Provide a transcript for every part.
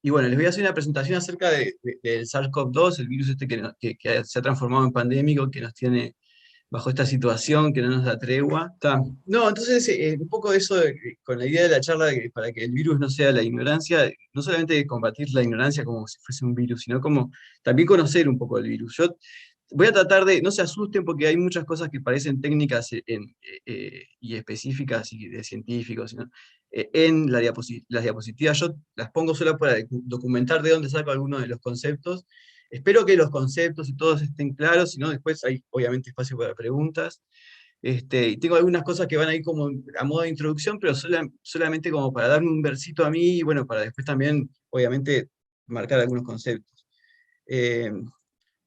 Y bueno, les voy a hacer una presentación acerca del SARS-CoV-2, el virus este que se ha transformado en pandémico, que nos tiene bajo esta situación, que no nos da tregua. Está. No, entonces, un poco eso, con la idea de la charla, para que el virus no sea la ignorancia, no solamente combatir la ignorancia como si fuese un virus, sino como también conocer un poco el virus. Yo voy a tratar de, no se asusten porque hay muchas cosas que parecen técnicas y específicas y de científicos, ¿no? En las diapositivas yo las pongo solo para documentar de dónde saco algunos de los conceptos. Espero que los conceptos y todos estén claros, si no después hay obviamente espacio para preguntas. Y tengo algunas cosas que van ahí como a modo de introducción, pero solamente como para darme un versito a mí y bueno, para después también, obviamente, marcar algunos conceptos. Eh,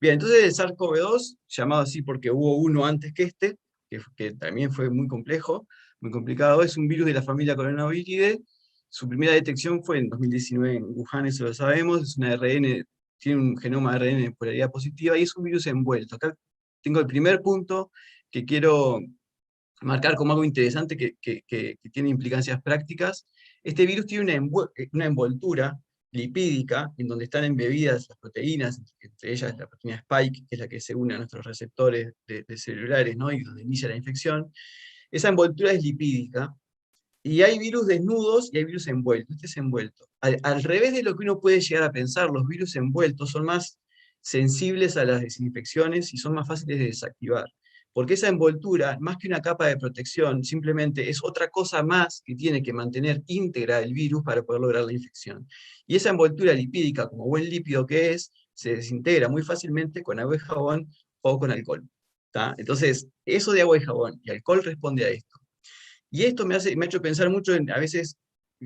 Bien, entonces el SARS-CoV-2, llamado así porque hubo uno antes que este, que también fue muy complejo, muy complicado, es un virus de la familia Coronaviridae. Su primera detección fue en 2019 en Wuhan, eso lo sabemos, es una ARN, tiene un genoma de ARN de polaridad positiva y es un virus envuelto. Acá tengo el primer punto que quiero marcar como algo interesante que tiene implicancias prácticas. Este virus tiene una envoltura lipídica en donde están embebidas las proteínas, entre ellas la proteína Spike, que es la que se une a nuestros receptores de celulares, ¿no? Y donde inicia la infección. Esa envoltura es lipídica, y hay virus desnudos y hay virus envueltos. Este es envuelto. Al revés de lo que uno puede llegar a pensar, los virus envueltos son más sensibles a las desinfecciones y son más fáciles de desactivar. Porque esa envoltura, más que una capa de protección, simplemente es otra cosa más que tiene que mantener íntegra el virus para poder lograr la infección. Y esa envoltura lipídica, como buen lípido que es, se desintegra muy fácilmente con agua y jabón o con alcohol. ¿Tá? Entonces, eso de agua y jabón y alcohol responde a esto. Y esto me ha hecho pensar mucho en a veces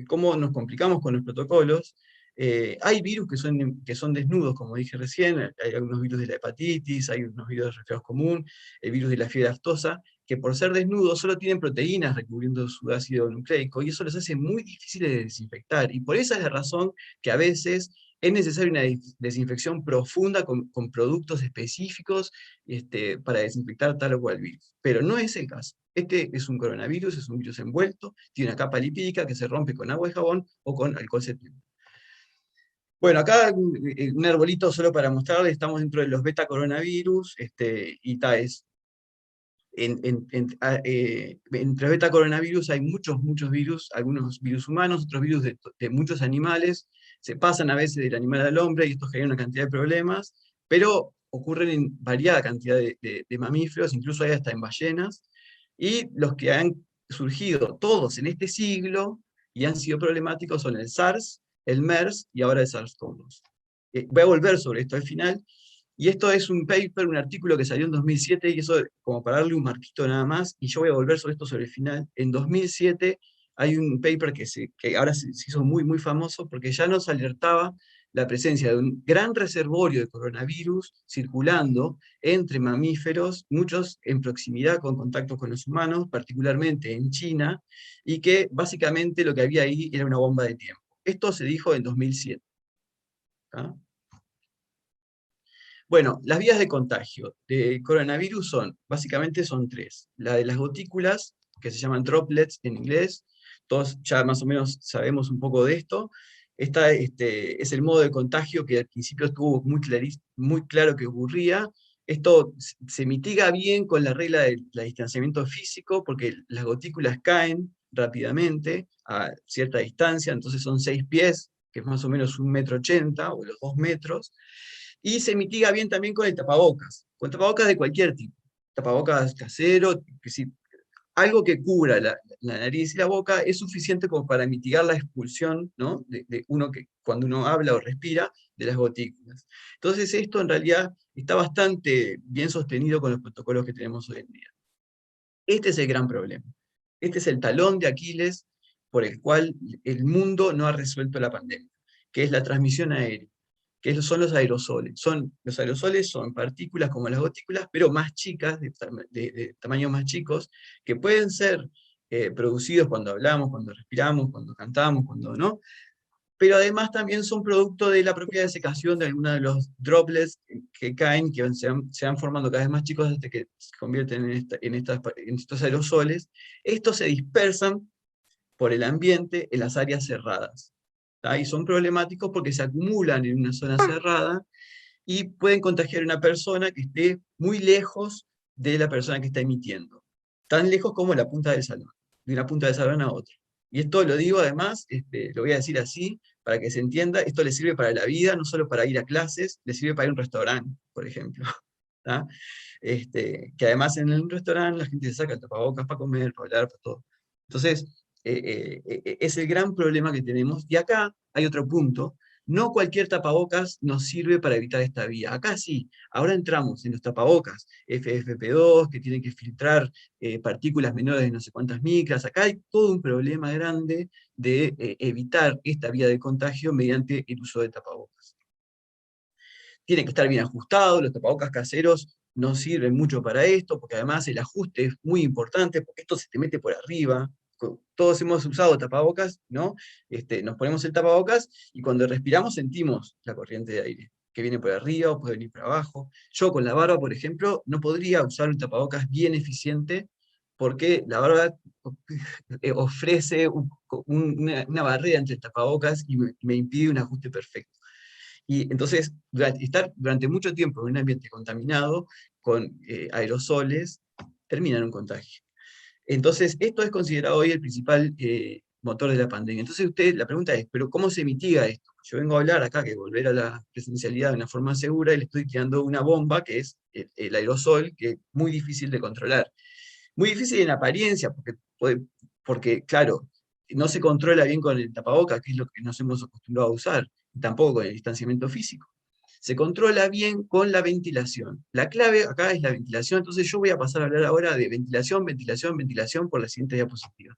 cómo nos complicamos con los protocolos. Hay virus que son desnudos, como dije recién, hay algunos virus de la hepatitis, hay unos virus de resfriado común, el virus de la fiebre aftosa, que por ser desnudos solo tienen proteínas recubriendo su ácido nucleico, y eso los hace muy difíciles de desinfectar. Y por esa es la razón que a veces es necesaria una desinfección profunda con productos específicos para desinfectar tal o cual virus. Pero no es el caso. Este es un coronavirus, es un virus envuelto, tiene una capa lipídica que se rompe con agua y jabón o con alcohol 70. Bueno, acá un arbolito solo para mostrarles, estamos dentro de los beta coronavirus, y TAES. Entre beta coronavirus hay muchos virus, algunos virus humanos, otros virus de muchos animales, se pasan a veces del animal al hombre y esto genera una cantidad de problemas, pero ocurren en variada cantidad de mamíferos, incluso hay hasta en ballenas, y los que han surgido todos en este siglo y han sido problemáticos son el SARS, el MERS y ahora el SARS-CoV-2. Voy a volver sobre esto al final, y esto es un paper, un artículo que salió en 2007, y eso como para darle un marquito nada más, y yo voy a volver sobre esto sobre el final. En 2007 hay un paper que ahora se hizo muy famoso porque ya nos alertaba la presencia de un gran reservorio de coronavirus circulando entre mamíferos, muchos en proximidad con contacto con los humanos, particularmente en China, y que básicamente lo que había ahí era una bomba de tiempo. Esto se dijo en 2007. ¿Ah? Bueno, las vías de contagio de coronavirus básicamente son tres. La de las gotículas, que se llaman droplets en inglés, todos ya más o menos sabemos un poco de esto. Es el modo de contagio que al principio estuvo muy claro que ocurría. Esto se mitiga bien con la regla del distanciamiento físico, porque las gotículas caen rápidamente a cierta distancia, entonces son 6 pies, que es más o menos 1,80 m o los 2 metros, y se mitiga bien también con tapabocas de cualquier tipo, tapabocas casero, algo que cubra la nariz y la boca es suficiente como para mitigar la expulsión, ¿no? de uno que cuando uno habla o respira de las gotículas. Entonces esto en realidad está bastante bien sostenido con los protocolos que tenemos hoy en día. Este es el gran problema. Este es el talón de Aquiles por el cual el mundo no ha resuelto la pandemia, que es la transmisión aérea, son los aerosoles. Los aerosoles son partículas como las gotículas, pero más chicas, de tamaños más chicos, que pueden ser producidos cuando hablamos, cuando respiramos, cuando cantamos, cuando no, pero además también son producto de la propia desecación de algunos de los droplets que caen, que se van formando cada vez más chicos hasta que se convierten en estos aerosoles. Estos se dispersan por el ambiente en las áreas cerradas. ¿tá? Y son problemáticos porque se acumulan en una zona cerrada y pueden contagiar a una persona que esté muy lejos de la persona que está emitiendo. Tan lejos como la punta del salón, de una punta del salón a otra. Y esto lo digo además, lo voy a decir así, para que se entienda, esto le sirve para la vida, no solo para ir a clases, le sirve para ir a un restaurante, por ejemplo. ¿Tá? Que además en un restaurante la gente se saca el tapabocas para comer, para hablar, para todo. Entonces, es el gran problema que tenemos. Y acá hay otro punto. No cualquier tapabocas nos sirve para evitar esta vía. Acá sí, ahora entramos en los tapabocas FFP2, que tienen que filtrar partículas menores de no sé cuántas micras. Acá hay todo un problema grande de evitar esta vía de contagio mediante el uso de tapabocas. Tiene que estar bien ajustado, los tapabocas caseros no sirven mucho para esto, porque además el ajuste es muy importante, porque esto se te mete por arriba. Todos hemos usado tapabocas, ¿no? Nos ponemos el tapabocas y cuando respiramos sentimos la corriente de aire, que viene por arriba o puede venir por abajo. Yo con la barba, por ejemplo, no podría usar un tapabocas bien eficiente, porque la barba ofrece una barrera entre el tapabocas y me impide un ajuste perfecto. Y entonces, estar durante mucho tiempo en un ambiente contaminado con aerosoles termina en un contagio. Entonces, esto es considerado hoy el principal motor de la pandemia. Entonces, la pregunta es, ¿pero cómo se mitiga esto? Yo vengo a hablar acá que volver a la presencialidad de una forma segura y le estoy tirando una bomba que es el aerosol, que es muy difícil de controlar. Muy difícil en apariencia, porque claro, no se controla bien con el tapabocas, que es lo que nos hemos acostumbrado a usar, y tampoco con el distanciamiento físico. Se controla bien con la ventilación. La clave acá es la ventilación, entonces yo voy a pasar a hablar ahora de ventilación, ventilación, ventilación por la siguiente diapositiva.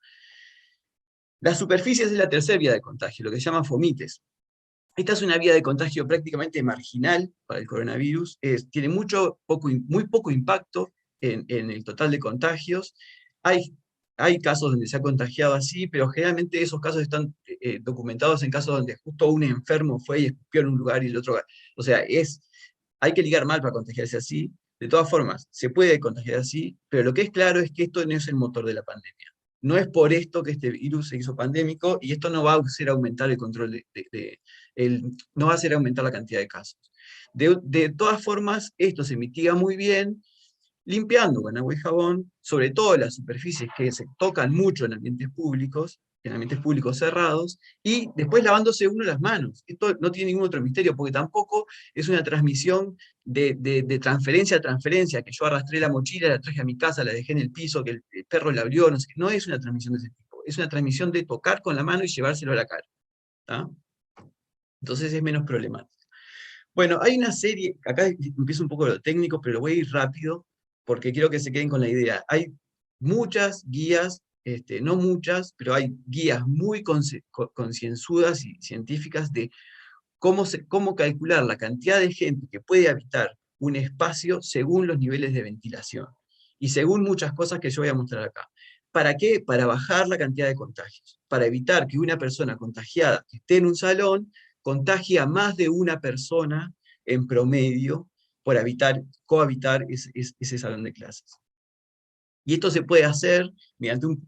Las superficies es la tercera vía de contagio, lo que se llama fomites. Esta es una vía de contagio prácticamente marginal para el coronavirus, tiene muy poco impacto en el total de contagios. Hay casos donde se ha contagiado así, pero generalmente esos casos están documentados en casos donde justo un enfermo fue y escupió en un lugar y el otro. O sea, hay que ligar mal para contagiarse así. De todas formas, se puede contagiar así, pero lo que es claro es que esto no es el motor de la pandemia. No es por esto que este virus se hizo pandémico, y esto no va a hacer aumentar el control no va a hacer aumentar la cantidad de casos. De todas formas, esto se mitiga muy bien limpiando con agua y jabón, sobre todo las superficies que se tocan mucho en ambientes públicos cerrados, y después lavándose uno las manos. Esto no tiene ningún otro misterio, porque tampoco es una transmisión de transferencia a transferencia, que yo arrastré la mochila, la traje a mi casa, la dejé en el piso, que el perro la abrió, no sé, no es una transmisión de ese tipo, es una transmisión de tocar con la mano y llevárselo a la cara. ¿Tá? Entonces es menos problemático. Bueno, hay una serie, acá empiezo un poco lo técnico, pero voy a ir rápido, porque quiero que se queden con la idea. Hay muchas guías, no muchas, pero hay guías muy concienzudas y científicas de cómo calcular la cantidad de gente que puede habitar un espacio según los niveles de ventilación, y según muchas cosas que yo voy a mostrar acá. ¿Para qué? Para bajar la cantidad de contagios, para evitar que una persona contagiada que esté en un salón contagie a más de una persona en promedio por cohabitar ese salón de clases. Y esto se puede hacer mediante un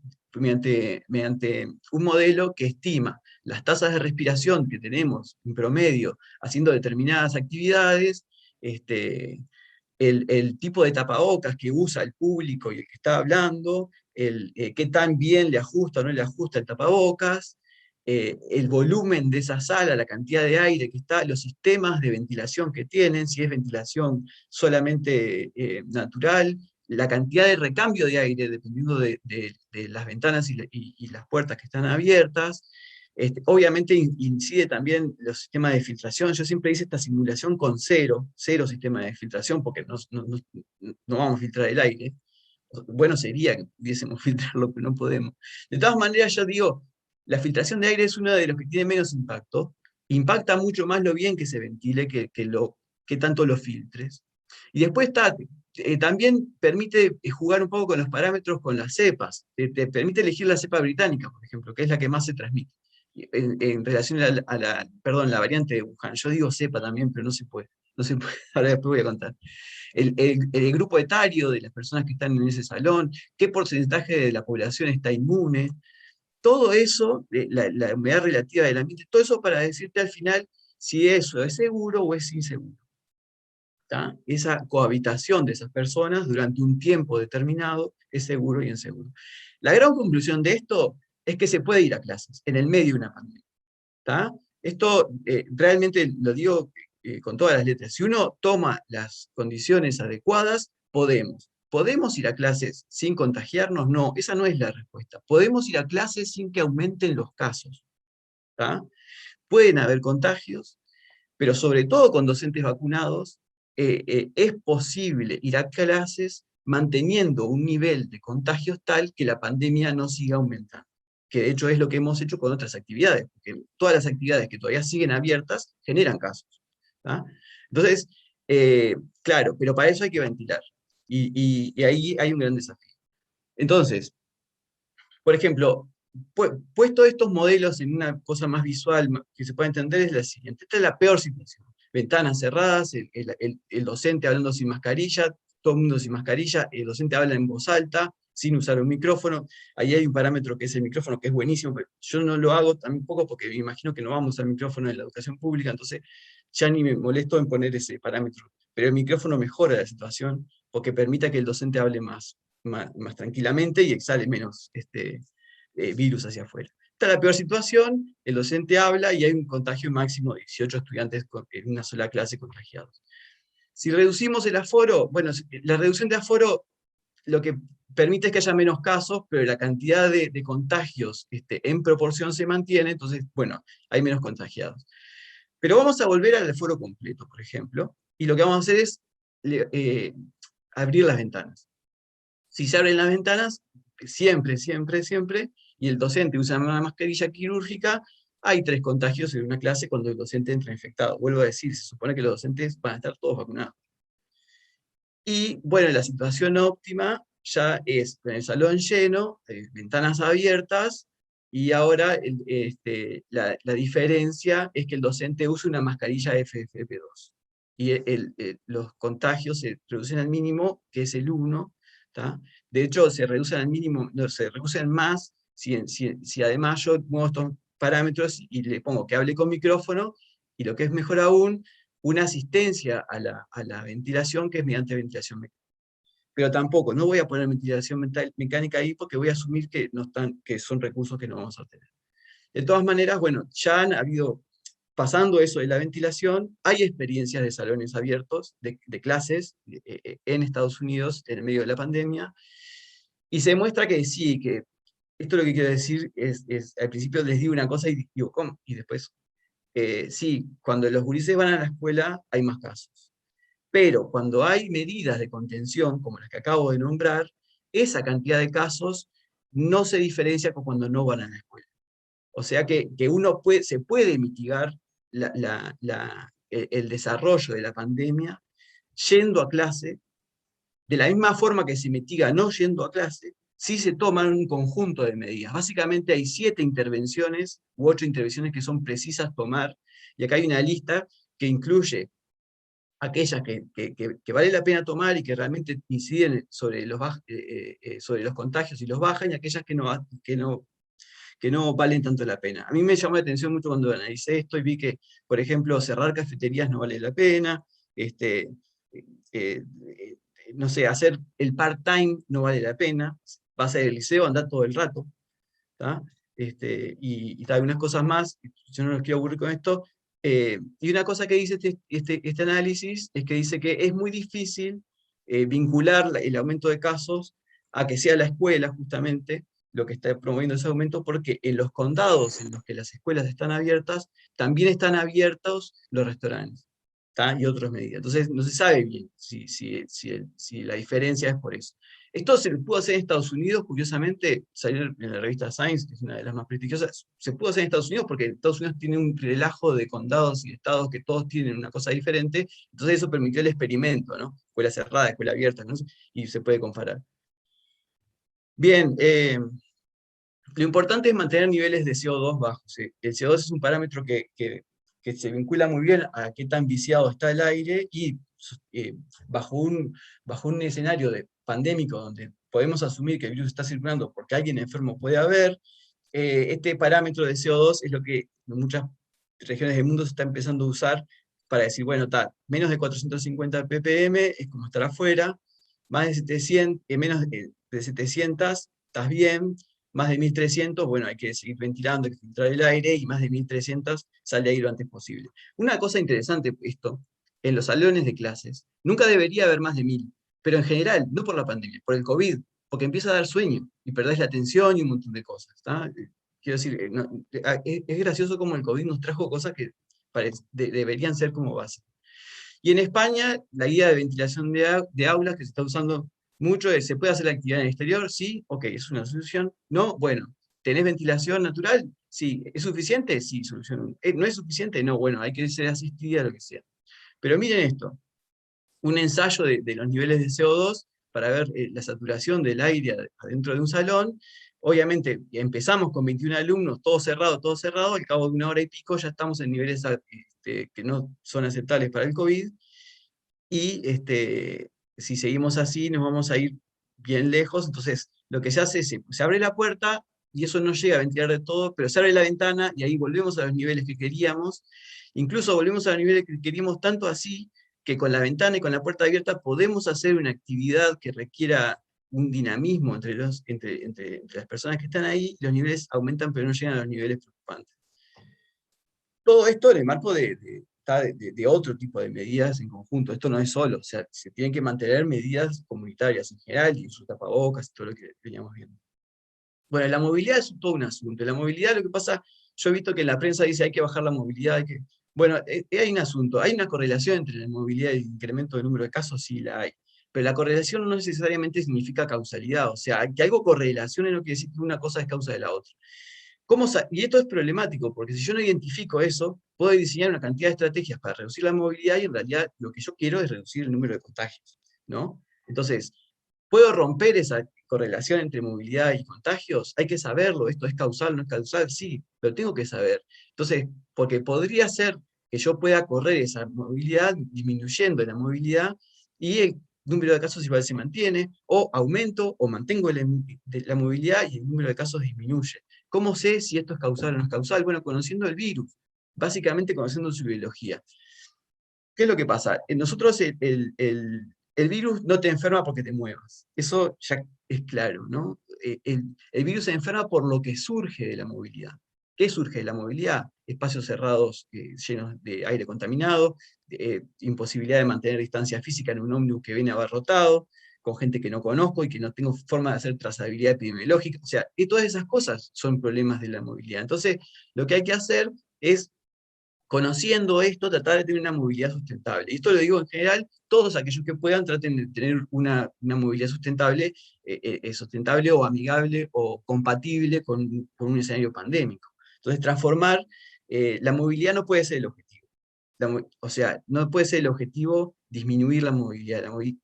modelo que estima las tasas de respiración que tenemos en promedio haciendo determinadas actividades, el tipo de tapabocas que usa el público y el que está hablando, qué tan bien le ajusta o no le ajusta el tapabocas, el volumen de esa sala, la cantidad de aire que está, los sistemas de ventilación que tienen, si es ventilación solamente natural, la cantidad de recambio de aire, dependiendo de las ventanas y las puertas que están abiertas. Obviamente incide también los sistemas de filtración. Yo siempre hice esta simulación con cero sistema de filtración, porque no vamos a filtrar el aire. Bueno sería que pudiésemos filtrarlo, pero no podemos. De todas maneras, yo digo, la filtración de aire es uno de los que tiene menos impacto. Impacta mucho más lo bien que se ventile que tanto lo filtres. Y después también permite jugar un poco con los parámetros con las cepas. Te permite elegir la cepa británica, por ejemplo, que es la que más se transmite. En relación perdón, la variante de Wuhan. Yo digo cepa también, pero no se puede. No se puede. Ahora después voy a contar. El grupo etario de las personas que están en ese salón, qué porcentaje de la población está inmune. todo eso, la humedad relativa del ambiente, todo eso para decirte al final si eso es seguro o es inseguro. ¿Tá? Esa cohabitación de esas personas durante un tiempo determinado es seguro y inseguro. La gran conclusión de esto es que se puede ir a clases en el medio de una pandemia. ¿Tá? Esto realmente lo digo con todas las letras. Si uno toma las condiciones adecuadas, podemos. ¿Podemos ir a clases sin contagiarnos? No, esa no es la respuesta. Podemos ir a clases sin que aumenten los casos. ¿Tá? Pueden haber contagios, pero sobre todo con docentes vacunados, es posible ir a clases manteniendo un nivel de contagios tal que la pandemia no siga aumentando. Que de hecho es lo que hemos hecho con otras actividades, porque todas las actividades que todavía siguen abiertas generan casos. ¿Tá? Entonces, claro, pero para eso hay que ventilar. Y ahí hay un gran desafío. Entonces, por ejemplo, puesto estos modelos en una cosa más visual que se puede entender es la siguiente. Esta es la peor situación. Ventanas cerradas, el docente hablando sin mascarilla, todo el mundo sin mascarilla, el docente habla en voz alta, sin usar un micrófono. Ahí hay un parámetro que es el micrófono, que es buenísimo, pero yo no lo hago tampoco porque me imagino que no vamos a usar micrófono en la educación pública, entonces ya ni me molesto en poner ese parámetro. Pero el micrófono mejora la situación porque permite que el docente hable más tranquilamente y exhale menos virus hacia afuera. Esta es la peor situación, el docente habla y hay un contagio máximo de 18 estudiantes en una sola clase contagiados. Si reducimos el aforo, bueno, la reducción de aforo lo que permite es que haya menos casos, pero la cantidad de contagios en proporción se mantiene, entonces, bueno, hay menos contagiados. Pero vamos a volver al aforo completo, por ejemplo, y lo que vamos a hacer es abrir las ventanas. Si se abren las ventanas, siempre, siempre, siempre, y el docente usa una mascarilla quirúrgica, hay 3 contagios en una clase cuando el docente entra infectado. Vuelvo a decir, se supone que los docentes van a estar todos vacunados. Y bueno, la situación óptima ya es en el salón lleno, ventanas abiertas, y ahora la diferencia es que el docente usa una mascarilla FFP2. Y los contagios se reducen al mínimo, que es el 1. ¿Tá? De hecho, se reducen al mínimo, no, se reducen más si además yo muevo estos parámetros y le pongo que hable con micrófono, y lo que es mejor aún, una asistencia a la ventilación que es mediante ventilación mecánica. Pero tampoco, no voy a poner ventilación mecánica ahí porque voy a asumir que, que son recursos que no vamos a tener. De todas maneras, bueno, ya han habido, pasando eso de la ventilación, hay experiencias de salones abiertos, de clases en Estados Unidos en el medio de la pandemia, y se muestra que sí, que esto lo que quiero decir es al principio les digo una cosa y digo, ¿cómo? Y después, sí, cuando los gurises van a la escuela hay más casos. Pero cuando hay medidas de contención, como las que acabo de nombrar, esa cantidad de casos no se diferencia con cuando no van a la escuela. O sea que uno se puede mitigar el desarrollo de la pandemia yendo a clase, de la misma forma que se mitiga no yendo a clase, sí se toman un conjunto de medidas. Básicamente hay 7 intervenciones u 8 intervenciones que son precisas tomar, y acá hay una lista que incluye aquellas que vale la pena tomar y que realmente inciden sobre los contagios y los bajan, y aquellas que no valen tanto la pena. A mí me llamó la atención mucho cuando analicé esto y vi que, por ejemplo, cerrar cafeterías no vale la pena, eh, no sé, hacer el part-time no vale la pena, vas al liceo, andar todo el rato, ¿tá? Y algunas cosas más, yo no los quiero aburrir con esto, y una cosa que dice este análisis es que dice que es muy difícil vincular el aumento de casos a que sea la escuela justamente lo que está promoviendo ese aumento, porque en los condados en los que las escuelas están abiertas, también están abiertos los restaurantes, ¿tá? Y otras medidas. Entonces no se sabe bien si la diferencia es por eso. Esto se pudo hacer en Estados Unidos, curiosamente, salió en la revista Science, que es una de las más prestigiosas, se pudo hacer en Estados Unidos porque Estados Unidos tiene un relajo de condados y estados que todos tienen una cosa diferente, entonces eso permitió el experimento, ¿no? Escuela cerrada, escuela abierta, ¿no? Y se puede comparar. Bien, lo importante es mantener niveles de CO2 bajos. El CO2 es un parámetro que se vincula muy bien a qué tan viciado está el aire, y eh, bajo, bajo un escenario pandémico donde podemos asumir que el virus está circulando porque alguien enfermo puede haber, este parámetro de CO2 es lo que en muchas regiones del mundo se está empezando a usar para decir, bueno, menos de 450 ppm es como estar afuera, más de 700, menos de 700 estás bien, más de 1300, bueno, hay que seguir ventilando, hay que filtrar el aire, y más de 1300 sale aire lo antes posible. Una cosa interesante, esto, en los salones de clases, nunca debería haber más de 1000, pero en general, no por la pandemia, por el COVID, porque empieza a dar sueño, y perdés la atención y un montón de cosas. Quiero decir, es gracioso como el COVID nos trajo cosas que deberían ser como base. Y en España, la guía de ventilación de aulas que se está usando mucho es, ¿se puede hacer la actividad en el exterior? Sí, ok, es una solución. No, bueno, ¿tenés ventilación natural? Sí, ¿es suficiente? Sí, solución 1. ¿No es suficiente? No, bueno, hay que ser asistida, lo que sea. Pero miren esto, un ensayo de los niveles de CO2 para ver la saturación del aire adentro de un salón. Obviamente empezamos con 21 alumnos, todo cerrado, al cabo de una hora y pico ya estamos en niveles que no son aceptables para el COVID, y si seguimos así nos vamos a ir bien lejos. Entonces lo que se hace es, se abre la puerta, y eso no llega a ventilar de todo, pero se abre la ventana, y ahí volvemos a los niveles que queríamos, incluso volvemos a los niveles que queríamos, tanto así, que con la ventana y con la puerta abierta podemos hacer una actividad que requiera un dinamismo entre las personas que están ahí, y los niveles aumentan, pero no llegan a los niveles preocupantes. Todo esto en el marco de otro tipo de medidas en conjunto. Esto no es solo, o sea, se tienen que mantener medidas comunitarias en general, y sus tapabocas y todo lo que veníamos viendo. Bueno, la movilidad es todo un asunto. La movilidad, lo que pasa, yo he visto que en la prensa dice hay que bajar la movilidad, bueno, hay un asunto, hay una correlación entre la movilidad y el incremento del número de casos, sí la hay. Pero la correlación no necesariamente significa causalidad, o sea, que algo correlacione no quiere decir que una cosa es causa de la otra. Y esto es problemático, porque si yo no identifico eso, puedo diseñar una cantidad de estrategias para reducir la movilidad, y en realidad lo que yo quiero es reducir el número de contagios, ¿no? Entonces, ¿puedo romper esa correlación entre movilidad y contagios? Hay que saberlo. ¿Esto es causal, no es causal? Sí, pero tengo que saber. Entonces, porque podría ser que yo pueda correr esa movilidad disminuyendo la movilidad, y el número de casos igual se mantiene, o aumento o mantengo la movilidad y el número de casos disminuye. ¿Cómo sé si esto es causal o no es causal? Bueno, conociendo el virus, básicamente conociendo su biología. ¿Qué es lo que pasa? Nosotros el virus no te enferma porque te muevas. Eso ya es claro, ¿no? El virus se enferma por lo que surge de la movilidad. ¿Qué surge de la movilidad? Espacios cerrados llenos de aire contaminado, imposibilidad de mantener distancia física en un ómnibus que viene abarrotado, con gente que no conozco y que no tengo forma de hacer trazabilidad epidemiológica. O sea, y todas esas cosas son problemas de la movilidad. Entonces, lo que hay que hacer es, conociendo esto, tratar de tener una movilidad sustentable. Y esto lo digo en general, todos aquellos que puedan traten de tener una movilidad sustentable o amigable o compatible con un escenario pandémico. Entonces, la movilidad no puede ser el objetivo. O sea, no puede ser el objetivo disminuir la movilidad.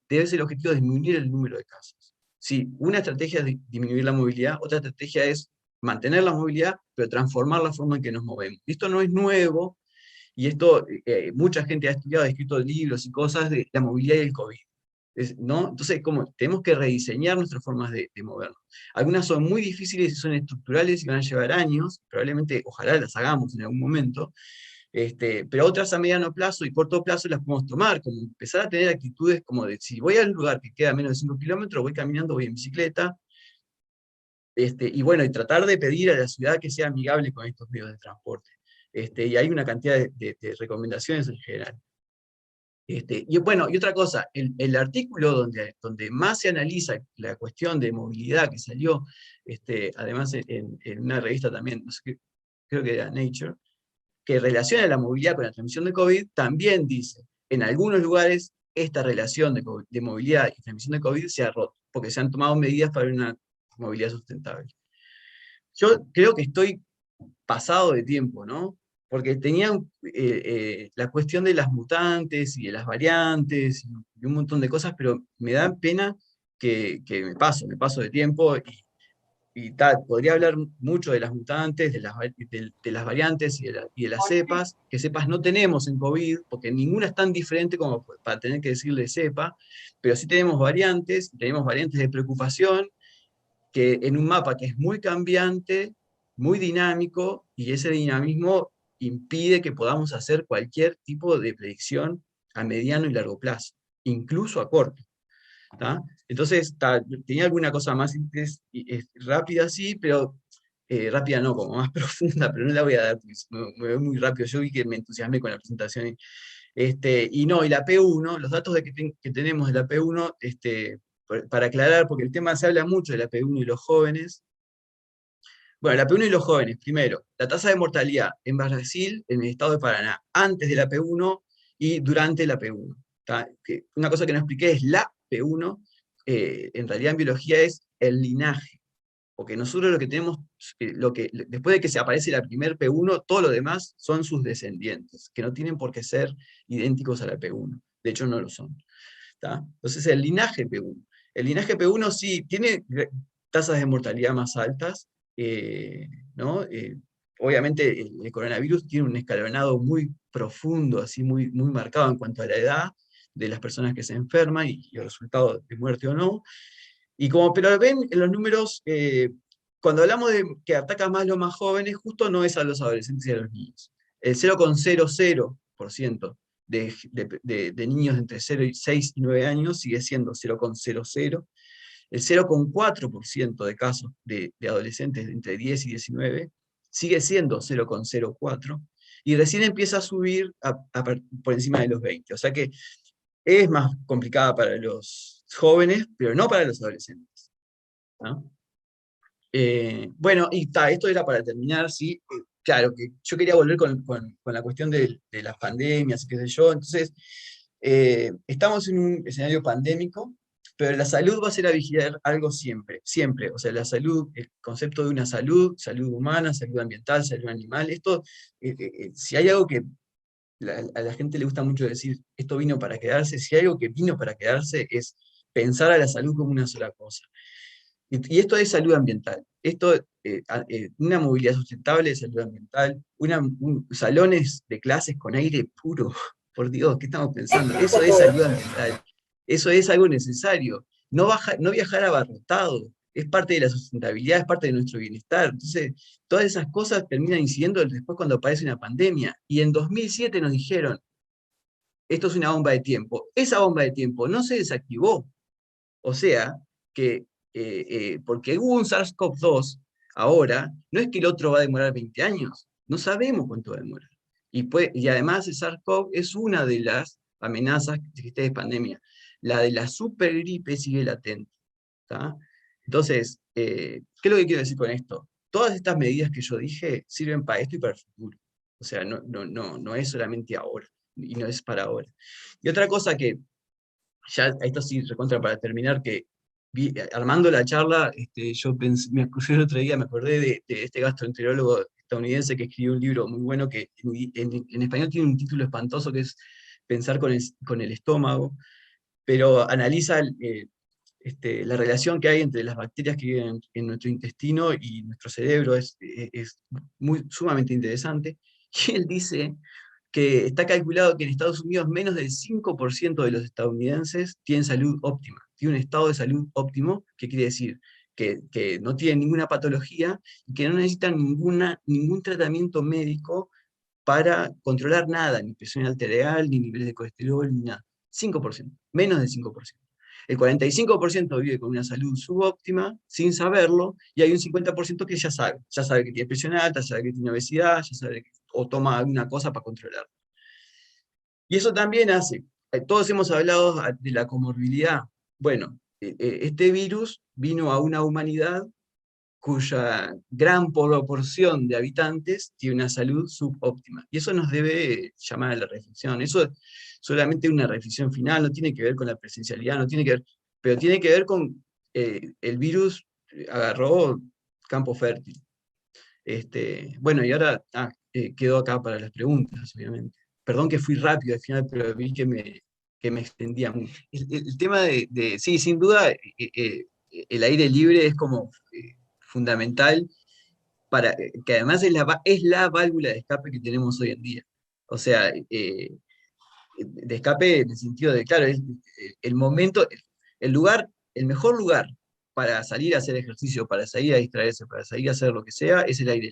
Debe ser el objetivo disminuir el número de casos. Sí, una estrategia es disminuir la movilidad, otra estrategia es mantener la movilidad, pero transformar la forma en que nos movemos. Esto no es nuevo, y esto, mucha gente ha estudiado, ha escrito libros y cosas de la movilidad y el COVID. ¿No? Entonces, tenemos que rediseñar nuestras formas de movernos. Algunas son muy difíciles y son estructurales y van a llevar años, probablemente, ojalá las hagamos en algún momento, pero otras a mediano plazo y corto plazo las podemos tomar, como empezar a tener actitudes como de, si voy a un lugar que queda a menos de 5 kilómetros, voy caminando, voy en bicicleta, y bueno, y tratar de pedir a la ciudad que sea amigable con estos medios de transporte. Y hay una cantidad de recomendaciones en general. Y bueno, y otra cosa, el artículo donde más se analiza la cuestión de movilidad, que salió, además en una revista también, no sé creo que era Nature, que relaciona la movilidad con la transmisión de COVID, también dice, en algunos lugares esta relación de movilidad y transmisión de COVID se ha roto, porque se han tomado medidas para una movilidad sustentable. Yo creo que estoy pasado de tiempo, ¿no? Porque tenían la cuestión de las mutantes y de las variantes y un montón de cosas, pero me da pena que me paso de tiempo, y tal. Podría hablar mucho de las mutantes, de las variantes y de las cepas, que cepas no tenemos en COVID, porque ninguna es tan diferente como para tener que decirle cepa, pero sí tenemos variantes de preocupación, que en un mapa que es muy cambiante, muy dinámico, y ese dinamismo impide que podamos hacer cualquier tipo de predicción a mediano y largo plazo, incluso a corto. ¿Tá? Entonces, tenía alguna cosa más rápida, sí, pero rápida no, como más profunda, pero no la voy a dar, porque me veo muy rápido. Yo vi que me entusiasmé con la presentación. Y no, y la P1, los datos que tenemos de la P1, para aclarar, porque el tema se habla mucho de la P1 y los jóvenes. Bueno, la P1 y los jóvenes, primero, la tasa de mortalidad en Brasil, en el estado de Paraná, antes de la P1 y durante la P1. ¿Tá? Una cosa que no expliqué es la P1, en realidad en biología es el linaje, porque nosotros lo que tenemos, después de que se aparece la primer P1, todo lo demás son sus descendientes, que no tienen por qué ser idénticos a la P1, de hecho no lo son. ¿Tá? Entonces el linaje P1. El linaje P1 sí tiene tasas de mortalidad más altas, ¿no? Obviamente el coronavirus tiene un escalonado muy profundo, así muy marcado en cuanto a la edad de las personas que se enferman y el resultado de muerte o no. Pero ven en los números, cuando hablamos de que ataca más a los más jóvenes, justo no es a los adolescentes y a los niños. El 0,00% de niños entre 6 y 9 años sigue siendo 0,00. El 0,4% de casos de adolescentes de entre 10 y 19 sigue siendo 0,04. Y recién empieza a subir por encima de los 20. O sea que es más complicada para los jóvenes, pero no para los adolescentes, ¿no? Bueno, esto era para terminar, sí. Claro, que yo quería volver con la cuestión de las pandemias y qué sé yo. Entonces, estamos en un escenario pandémico, pero la salud va a ser a vigilar algo siempre, siempre. O sea, la salud, el concepto de una salud, salud humana, salud ambiental, salud animal, esto, si hay algo que a la gente le gusta mucho decir, esto vino para quedarse, si hay algo que vino para quedarse es pensar a la salud como una sola cosa. Y esto es salud ambiental. Esto, una movilidad sustentable de salud ambiental, salones de clases con aire puro. Por Dios, ¿qué estamos pensando? Eso es salud ambiental. Eso es algo necesario. No viajar abarrotado. Es parte de la sustentabilidad, es parte de nuestro bienestar. Entonces, todas esas cosas terminan incidiendo después cuando aparece una pandemia. Y en 2007 nos dijeron, esto es una bomba de tiempo. Esa bomba de tiempo no se desactivó. O sea, que porque hubo un SARS-CoV-2 ahora, no es que el otro va a demorar 20 años, no sabemos cuánto va a demorar. Y además el SARS-CoV es una de las amenazas que esta pandemia. La de la supergripe sigue latente. ¿Tá? Entonces, ¿qué es lo que quiero decir con esto? Todas estas medidas que yo dije sirven para esto y para el futuro. O sea, no es solamente ahora, y no es para ahora. Y otra cosa que ya, esto sí, recontra para terminar, que armando la charla, me acordé el otro día, me acordé de este gastroenterólogo estadounidense que escribió un libro muy bueno que en español tiene un título espantoso que es Pensar con el estómago, pero analiza la relación que hay entre las bacterias que viven en nuestro intestino y nuestro cerebro, es sumamente interesante. Y él dice que está calculado que en Estados Unidos menos del 5% de los estadounidenses tienen salud óptima, tienen un estado de salud óptimo, que quiere decir que no tienen ninguna patología y que no necesitan ningún tratamiento médico para controlar nada, ni presión arterial, ni niveles de colesterol, ni nada. 5%, menos del 5%. El 45% vive con una salud subóptima, sin saberlo, y hay un 50% que ya sabe que tiene presión alta, ya sabe que tiene obesidad, ya sabe o toma alguna cosa para controlar. Y eso también hace, todos hemos hablado de la comorbilidad. Bueno, este virus vino a una humanidad cuya gran proporción de habitantes tiene una salud subóptima. Y eso nos debe llamar a la reflexión. Eso es solamente una reflexión final, no tiene que ver con la presencialidad, no tiene que ver, pero tiene que ver con el virus agarró campo fértil. Bueno, y ahora quedo acá para las preguntas, obviamente. Perdón que fui rápido al final, pero vi que me extendía mucho. El tema sí, sin duda, el aire libre es como fundamental que además es la válvula de escape que tenemos hoy en día. O sea, de escape en el sentido de, claro, el momento, el lugar, el mejor lugar para salir a hacer ejercicio, para salir a distraerse, para salir a hacer lo que sea, es el aire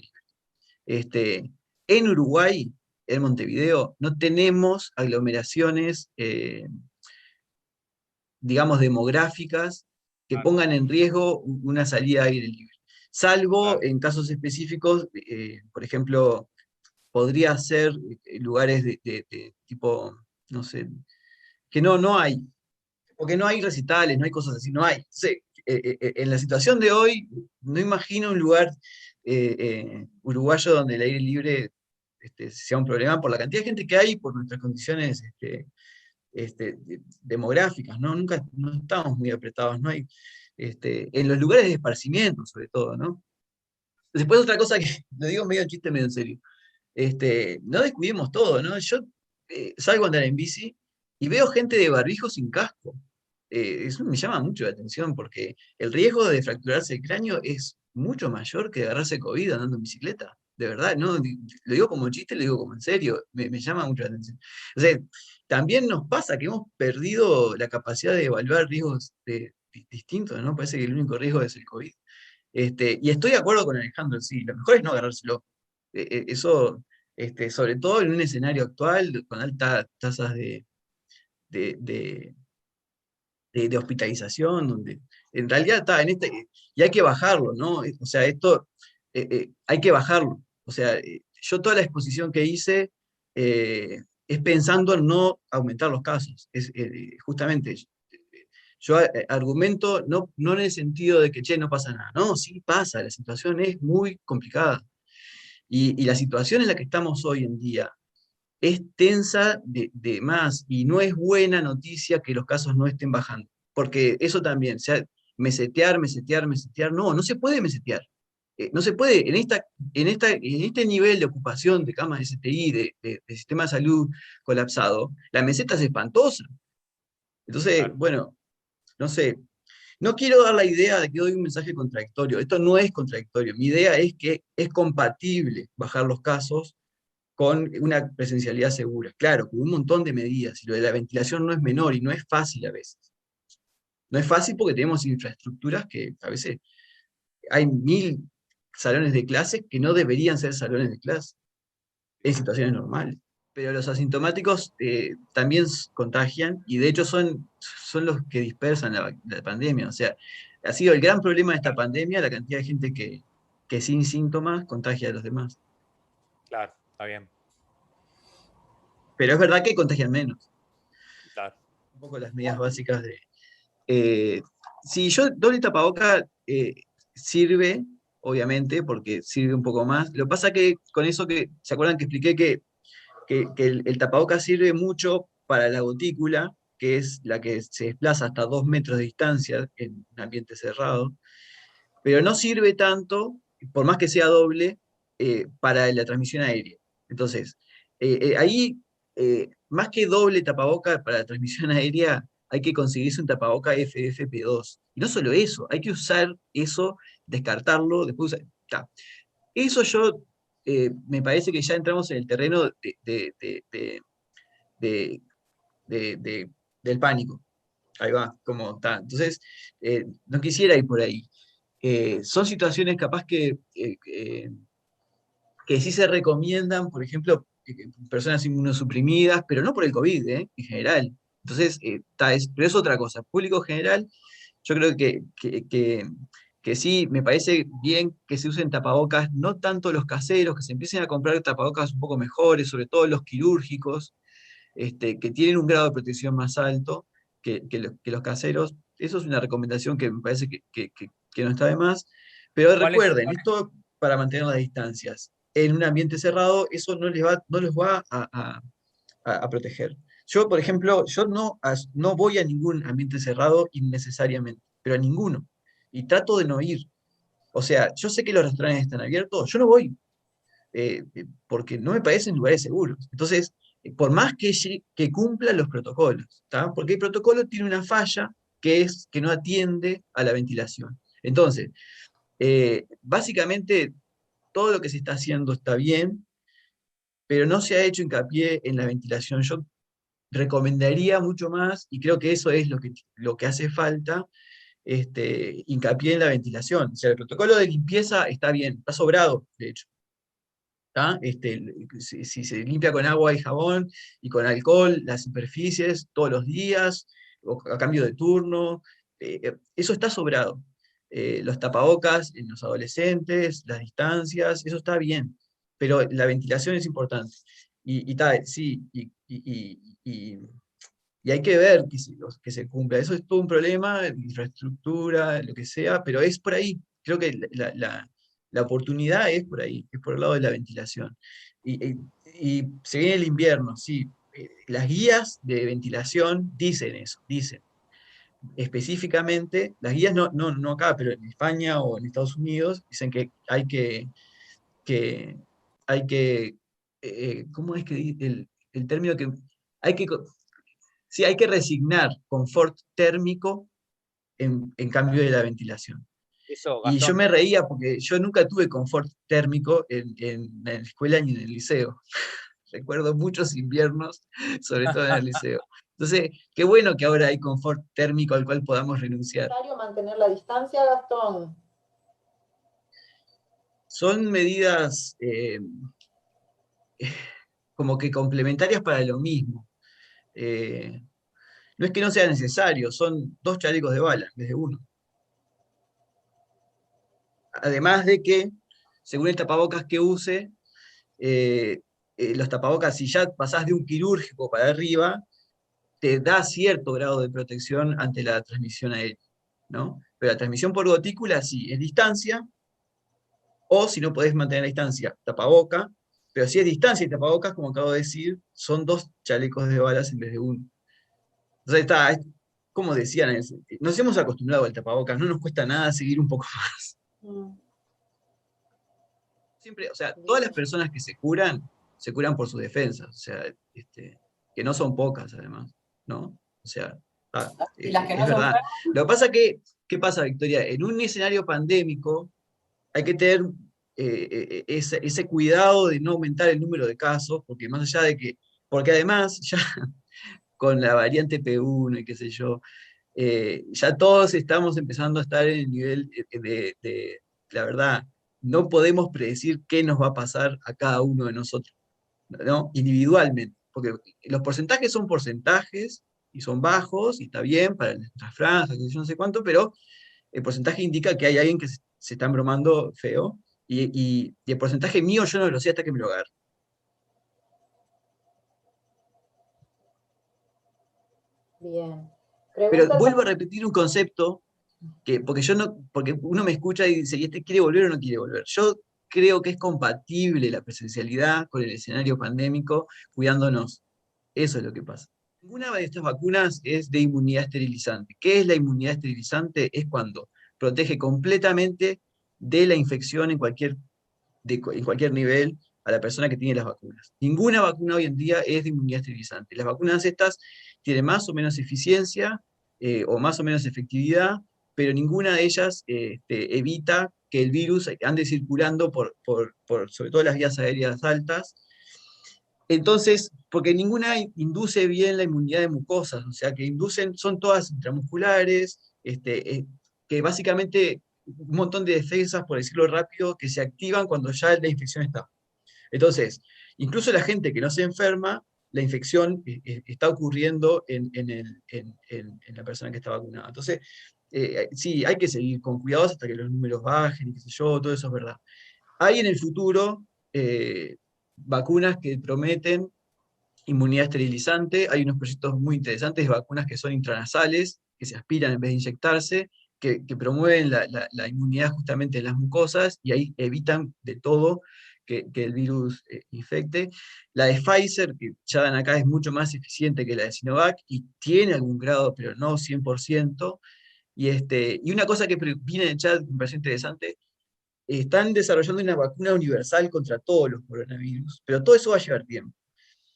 libre. En Uruguay, en Montevideo, no tenemos aglomeraciones, digamos, demográficas que Claro, pongan en riesgo una salida a aire libre. Salvo claro, en casos específicos, por ejemplo, podría ser lugares de tipo, no sé, que no hay, porque no hay recitales, no hay cosas así, no hay. Entonces, en la situación de hoy, no imagino un lugar uruguayo donde el aire libre sea un problema por la cantidad de gente que hay, por nuestras condiciones demográficas, ¿no? Nunca no estamos muy apretados, no hay, en los lugares de esparcimiento, sobre todo, ¿no? Después otra cosa que lo digo medio en chiste, medio en serio. No descuidemos todo, ¿no? Yo salgo a andar en bici y veo gente de barbijo sin casco. Eso me llama mucho la atención porque el riesgo de fracturarse el cráneo es mucho mayor que de agarrarse COVID andando en bicicleta. De verdad, no, lo digo como chiste, lo digo como en serio, me llama mucho la atención. O sea, también nos pasa que hemos perdido la capacidad de evaluar riesgos distintos, ¿no? Parece que el único riesgo es el COVID. Y estoy de acuerdo con Alejandro, sí, lo mejor es no agarrárselo. Eso, sobre todo en un escenario actual con altas tasas de, de- de hospitalización, donde en realidad está en y hay que bajarlo, ¿no? O sea, esto hay que bajarlo. O sea, yo toda la exposición que hice es pensando en no aumentar los casos. Justamente, yo argumento no en el sentido de que, che, no pasa nada. No, sí pasa, la situación es muy complicada. Y la situación en la que estamos hoy en día es tensa de más y no es buena noticia que los casos no estén bajando. Porque eso también, o sea, mesetear, mesetear, mesetear, no se puede mesetear. No se puede, en este nivel de ocupación de camas de STI, de sistema de salud colapsado, la meseta es espantosa. Entonces, claro. bueno, no sé, no quiero dar la idea de que doy un mensaje contradictorio. Esto no es contradictorio. Mi idea es que es compatible bajar los casos con una presencialidad segura. Claro, con un montón de medidas. Y lo de la ventilación no es menor y no es fácil a veces. No es fácil porque tenemos infraestructuras que a veces hay 1000 salones de clase que no deberían ser salones de clase en situaciones normales. Pero los asintomáticos también contagian y de hecho son los que dispersan la pandemia. O sea, ha sido el gran problema de esta pandemia la cantidad de gente que sin síntomas contagia a los demás. Claro, está bien. Pero es verdad que contagian menos. Claro. Un poco las medidas básicas de... si yo doble tapaboca sirve, obviamente, porque sirve un poco más. Lo que pasa que con eso ¿se acuerdan que expliqué que el tapaboca sirve mucho para la gotícula, que es la que se desplaza hasta 2 metros de distancia en un ambiente cerrado, pero no sirve tanto, por más que sea doble, para la transmisión aérea. Entonces, ahí, más que doble tapaboca para la transmisión aérea, hay que conseguirse un tapaboca FFP2. Y no solo eso, hay que usar eso, descartarlo, después ta. Eso yo, me parece que ya entramos en el terreno de- del pánico. Ahí va, como está. Entonces, no quisiera ir por ahí. Son situaciones capaz que sí se recomiendan, por ejemplo, personas inmunosuprimidas, pero no por el COVID, en general. Entonces, pero es otra cosa. Público general, yo creo que sí, me parece bien que se usen tapabocas, no tanto los caseros, que se empiecen a comprar tapabocas un poco mejores, sobre todo los quirúrgicos, que tienen un grado de protección más alto que los caseros. Eso es una recomendación que me parece que no está de más. Pero ¿Cuál es? recuerden, esto para mantener las distancias. En un ambiente cerrado, eso no los va a proteger. Yo, por ejemplo, yo no voy a ningún ambiente cerrado innecesariamente, pero a ninguno. Y trato de no ir. O sea, yo sé que los restaurantes están abiertos, yo no voy, porque no me parecen lugares seguros. Entonces, por más que cumpla los protocolos, ¿tá? Porque el protocolo tiene una falla que es que no atiende a la ventilación. Entonces, básicamente todo lo que se está haciendo está bien, pero no se ha hecho hincapié en la ventilación. Yo recomendaría mucho más, y creo que eso es lo que hace falta, hincapié en la ventilación. O sea, el protocolo de limpieza está bien, está sobrado, de hecho. ¿Tá? Si se limpia con agua y jabón y con alcohol las superficies todos los días, o a cambio de turno, eso está sobrado. Los tapabocas en los adolescentes, las distancias, eso está bien, pero la ventilación es importante. Sí, y hay que ver que se cumpla. Eso es todo un problema, infraestructura, lo que sea, pero es por ahí. Creo que la oportunidad es por ahí, es por el lado de la ventilación. Y se viene el invierno, sí. Las guías de ventilación dicen eso, dicen específicamente, las guías no acá, pero en España o en Estados Unidos, dicen que que, hay que ¿cómo es que el término que hay que sí, hay que resignar confort térmico en cambio de la ventilación. Eso, Y yo Gastón, me reía porque yo nunca tuve confort térmico en la escuela ni en el liceo. Recuerdo muchos inviernos, sobre todo en el liceo. Entonces, qué bueno que ahora hay confort térmico al cual podamos renunciar. ¿Es necesario mantener la distancia, Gastón? Son medidas como que complementarias para lo mismo. Eh, no es que no sea necesario, son 2 chalecos de bala en vez de uno. Además de que, según el tapabocas que use, los tapabocas, si ya pasás de un quirúrgico para arriba, te da cierto grado de protección ante la transmisión aérea, ¿no? Pero la transmisión por gotícula sí, es distancia, o si no podés mantener la distancia, tapaboca, pero si es distancia y tapabocas, como acabo de decir, son 2 chalecos de balas en vez de uno. Entonces está, como decían, nos hemos acostumbrado al tapabocas, no nos cuesta nada seguir un poco más. Mm. Siempre, o sea, todas las personas que se curan por sus defensas, o sea, que no son pocas además, ¿no? O sea, ¿Y las que es no se verdad. enferman? Lo que pasa que, ¿qué pasa, Victoria? En un escenario pandémico hay que tener ese cuidado de no aumentar el número de casos, porque más allá de que, porque además ya con la variante P1 y qué sé yo, ya todos estamos empezando a estar en el nivel la verdad, no podemos predecir qué nos va a pasar a cada uno de nosotros, ¿no? Individualmente, porque los porcentajes son porcentajes y son bajos, y está bien para nuestras franjas, que yo no sé cuánto, pero el porcentaje indica que hay alguien que se está embromando feo, y el porcentaje mío yo no lo sé hasta que me lo agarre. Bien. Pero Pregunta vuelvo a también. repetir un concepto porque uno me escucha y dice, ¿y este quiere volver o no quiere volver? Yo creo que es compatible la presencialidad con el escenario pandémico, cuidándonos. Eso es lo que pasa. Ninguna de estas vacunas es de inmunidad esterilizante. ¿Qué es la inmunidad esterilizante? Es cuando protege completamente de la infección en cualquier nivel a la persona que tiene las vacunas. Ninguna vacuna hoy en día es de inmunidad esterilizante. Las vacunas estas tienen más o menos eficiencia o más o menos efectividad, pero ninguna de ellas evita que el virus ande circulando por sobre todo las vías aéreas altas. Entonces, porque ninguna induce bien la inmunidad de mucosas, o sea, que inducen, son todas intramusculares, que básicamente un montón de defensas, por decirlo rápido, que se activan cuando ya la infección está. Entonces, incluso la gente que no se enferma, la infección está ocurriendo en la persona que está vacunada. Entonces, sí, hay que seguir con cuidados hasta que los números bajen, y qué sé yo, todo eso es verdad. Hay en el futuro vacunas que prometen inmunidad esterilizante, hay unos proyectos muy interesantes de vacunas que son intranasales, que se aspiran en vez de inyectarse, que promueven la inmunidad justamente en las mucosas y ahí evitan de todo que el virus infecte. La de Pfizer, que ya dan acá, es mucho más eficiente que la de Sinovac y tiene algún grado, pero no 100%. Y una cosa que viene en el chat, me pareció interesante, están desarrollando una vacuna universal contra todos los coronavirus, pero todo eso va a llevar tiempo.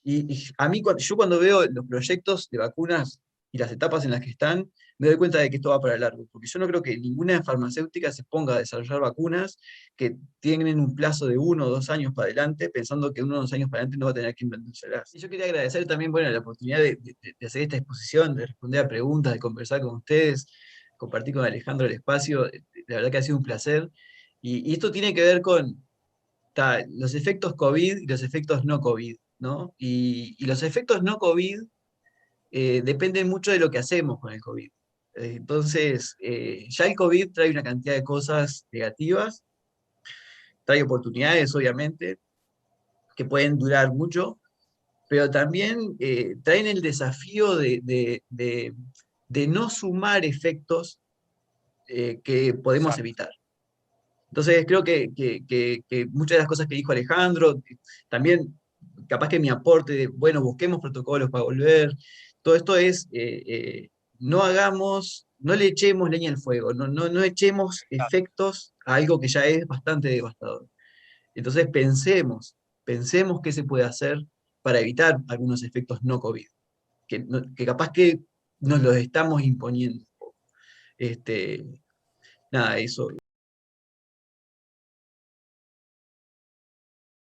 Y a mí, yo cuando veo los proyectos de vacunas y las etapas en las que están, me doy cuenta de que esto va para largo, porque yo no creo que ninguna farmacéutica se ponga a desarrollar vacunas que tienen un plazo de 1 o 2 años para adelante, pensando que 1 o 2 años para adelante no va a tener que inventárselas. Y yo quería agradecer también, bueno, la oportunidad de hacer esta exposición, de responder a preguntas, de conversar con ustedes. compartir con Alejandro el espacio, la verdad que ha sido un placer. Y esto tiene que ver con los efectos COVID y los efectos no COVID, ¿no? Y los efectos no COVID dependen mucho de lo que hacemos con el COVID. Entonces, ya el COVID trae una cantidad de cosas negativas, trae oportunidades, obviamente, que pueden durar mucho, pero también traen el desafío de no sumar efectos que podemos Exacto. evitar. Entonces creo que muchas de las cosas que dijo Alejandro, también capaz que mi aporte de, bueno, busquemos protocolos para volver, todo esto es, no hagamos, no le echemos leña al fuego, no echemos efectos a algo que ya es bastante devastador. Entonces pensemos qué se puede hacer para evitar algunos efectos no COVID, que capaz que nos los estamos imponiendo. Nada, eso.